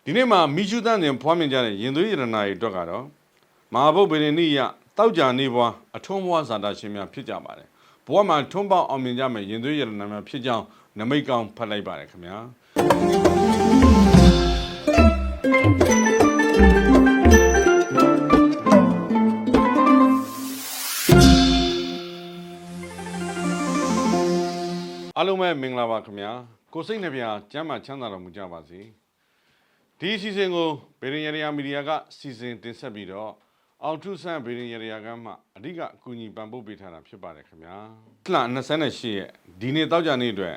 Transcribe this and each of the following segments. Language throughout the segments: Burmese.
ဒီနေ့မှာမိရှုသန့်တင်ဖွားမြင်ကြတဲ့ရင်သွေးရတနာတွေအတွက်ကတော့မဟာဗုဒ္ဓဗေဒနိယတောက်ကြနေဘွားအထွန်းဘွားဇာတာရှင်များဖြစ်ကြပါတယ်ဘဝမှာထွန်းပေါက်အောင်မြင်ကြမယ်ရင်သွေးရတနာများဖြစ်ကြောင်းနမိတ်ကောင်းဖတ်လိုက်ပါတယ်ခင်ဗျာအားလုံးပဲမင်္ဂလာပါခင်ဗျာကိုစိတ်နှပြကျမ်းမာချမ်းသာတော်မူကြပါစေဒီအစီအစဉ်ကိုဗေဒင်ရရမီဒီယာကစီစဉ်တင်ဆက်ပြီးတော့အောင်ထုဆန်းဗေဒင်ရရကမှအဓိကအကူအညီပံ့ပိုးပေးထားတာဖြစ်ပါတယ်ခင်ဗျာလ28ရက်ဒီနေ့တောက်ကြနေ့အတွက်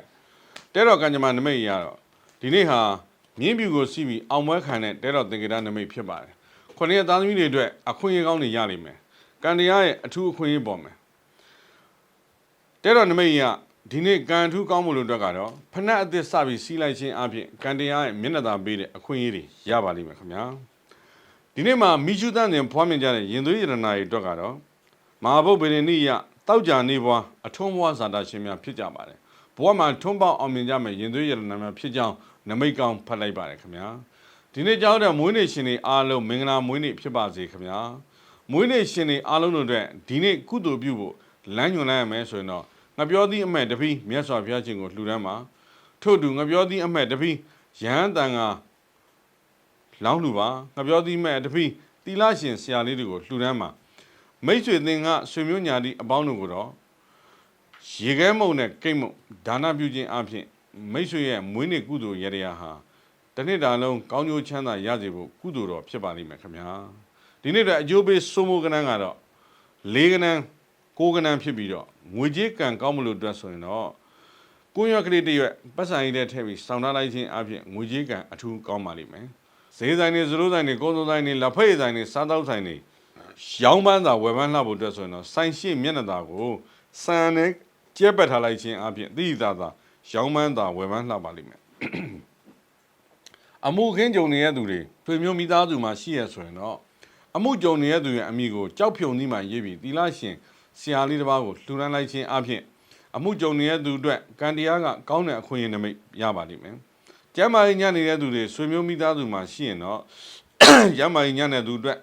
တဲတော်ကံကြမ္မာနမိတ်ရတော့ဒီနေ့ဟာမြင်းပြူကိုစီးပြီးအောင်ပွဲခံတဲ့တဲတော်သင်္ကေတနမိတ်ဖြစ်ပါတယ်ခုနှစ်သားသမီးတွေအတွက်အခွင့်အရေးကောင်းတွေရလိမ့်မယ်ကံတရားရဲ့အထူးအခွင့်အရေးပေါ်မယ်တဲတော်နမိတ်ရဒီနေ့ကံထူးကောင်းမှုလို့အတွက်ကတော့ဖနက်အသစ်စပြီးစီးလိုက်ခြင်းအပြင်ကံတရားရဲ့မျက်နှာသာပေးတဲ့အခွင့်အရေးတွေရပါလိမ့်မယ်ခင်ဗျာဒီနေ့မှာမိရှုသန့်တင်ဖွားမြင်ကြတဲ့ရင်သွေးရတနာတွေအတွက်ကတော့မဟာဗုဒ္ဓဗေဒနိယတောက်ကြနေဘွားအထွန်းဘွားဇာတာရှင်များဖြစ်ကြပါတယ်ဘဝမှာထွန်းပေါက်အောင်မြင်ကြမယ်ရင်သွေးရတနာများဖြစ်ကြောင်းနမိတ်ကောင်းဖတ်လိုက်ပါတယ်ခင်ဗျာဒီနေ့ကြောင်းတဲ့မွေးနေ့ရှင်တွေအားလုံးမင်္ဂလာမွေးနေ့ဖြစ်ပါစေခင်ဗျာမွေးနေ့ရှင်တွေအားလုံးတို့အတွက်ဒီနေ့ကုသိုလ်ပြုဖို့လမ်းညွှန်လိုက်ရမယ်ဆိုရင်တော့ငါပြောသည့်အမဲ့တပီးမြတ်စွာဘုရားရှင်ကိုလှူဒန်းပါထို့တူငါပြောသည့်အမဲ့တပီးယဟန်တန်ကလောင်းလှူပါငါပြောသည့်အမဲ့တပီးသီလရှင်ဆရာလေးတွေကိုလှူဒန်းပါမိတ်ဆွေသင်္ကဆွေမျိုးညာတိအပေါင်းတို့ကိုတော့ရေခဲမုံနဲ့ကိတ်မုံဒါနပြုခြင်းအပြင်မိတ်ဆွေရဲ့မွေးနေ့ကုသိုလ်ရတရားဟာတစ်နှစ်တာလုံးကောင်းကျိုးချမ်းသာရစေဖို့ကုသိုလ်တော်ဖြစ်ပါလိမ့်မယ်ခင်ဗျာဒီနေ့တော့အကျိုးပေးစိုးမိုးကဏ္ဍကတော့၄ကဏ္ဍ9ကဏ္ဍဖြစ်ပြီးတော့ငွေကြေးကံကောင်းမလို့အတွက်ဆိုရင်တော့ကိုရွက်ကလေးတရွက်ပတ်စံရည်တဲ့ထည့်ပြီးစောင်းထားလိုက်ခြင်းအပြင်ငွေကြေးကံအထူးကောင်းပါလိမ့်မယ်ဈေးဆိုင်တွေစရိုးဆိုင်တွေကုန်စုံဆိုင်တွေလက်ဖက်ရည်ဆိုင်တွေစားတောက်ဆိုင်တွေရောင်းပန်းသာဝယ်ပန်းလှဖို့အတွက်ဆိုရင်တော့ဆိုင်ရှိမျက်နှာသာကိုစံနဲ့ကျဲပတ်ထားလိုက်ခြင်းအပြင်သိသာသာရောင်းပန်းသာဝယ်ပန်းလှပါလိမ့်မယ်အမှုခင်းကြုံနေတဲ့သူတွေထွေမျိုးမိသားစုမှာရှိရဆိုရင်တော့အမှုကြုံနေတဲ့သူရဲ့အမိကိုကြောက်ဖြုံသီးမှရေးပြီးသီလရှင်ဆရာလေးတစ်ပါးကိုလှူဒန်းလိုက်ခြင်းအပြင်အမှုကြုံနေတဲ့သူအတွက်ကံတရားကကောင်းတဲ့အခွင့်အရေးနမိတ်ရပါလိမ့်မယ်။ကျမ်းမာရေးညနေတဲ့သူတွေဆွေမျိုးမိသားစုမှာရှိရင်တော့ကျမ်းမာရေးညတဲ့သူအတွက်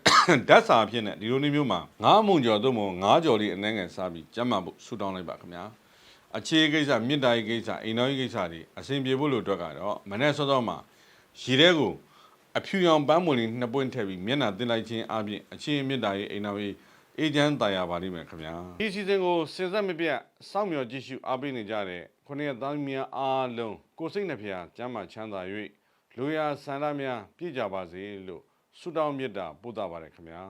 ဓာတ်စာဖြစ်နေဒီလိုမျိုးမှာ9မှုကျော်သို့မဟုတ်9ကျော်လေးအနှဲငယ်စားပြီးကျမ်းမာဖို့ဆုတောင်းလိုက်ပါခင်ဗျာ။အခြေကိစ္စမြင့်တာရေးကိစ္စအိမ်တော်ရေးကိစ္စတွေအဆင်ပြေဖို့လို့အတွက်ကတော့မနေ့စောစောမှာရေထဲကိုအဖြူရောင်ပန်းမွေလေး2ပွင့်ထည့်ပြီးမျက်နှာတင်လိုက်ခြင်းအပြင်အခြေမြင့်တာရေးအိမ်တော်ရေးအေဂျင့်တာယာပါလိမ့်မယ်ခင်ဗျာဒီစီစဉ်ကိုစင်ဆက်မပြတ်စောင့်မျှော်ကြည့်ရှုအားပေးနေကြတဲ့ခုနှစ်သားသမီးများအားလုံးကိုစိတ်နှဖျားကျမ်းမာချမ်းသာ၍လူရာဆန္ဒများပြည့်ကြပါစေလို့ဆုတောင်းမေတ္တာပို့သပါတယ်ခင်ဗျာ